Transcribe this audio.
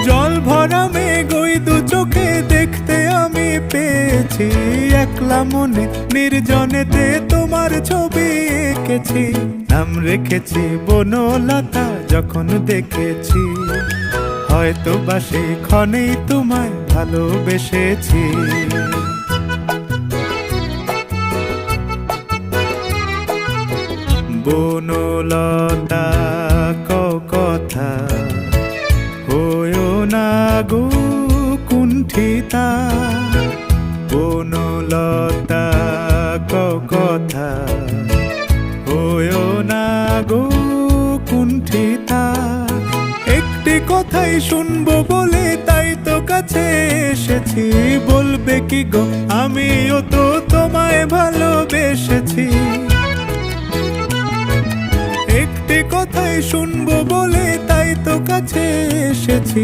জল ভরা মেঘ ওই দু চোখে দেখতে আমি পেয়েছি, একলা মনে নির্জনেতে তোমার ছবি এঁকেছি। নাম রেখেছি বনলতা যখন দেখেছি, হয়তো বা সেই ক্ষণেই তোমায় ভালোবেসেছি। বনলতা কথা হয়ো না গো কুণ্ঠিতা, বনলতা কথা হয়ো না গো কুণ্ঠিতা। একটি কথাই শুনবো বলে তাই তো কাছে এসেছি, বলবে কি গো আমিও তো তোমায় ভালোবেসেছি। একটি কথাই শুনবো বলে তাই তো কাছে এসেছি,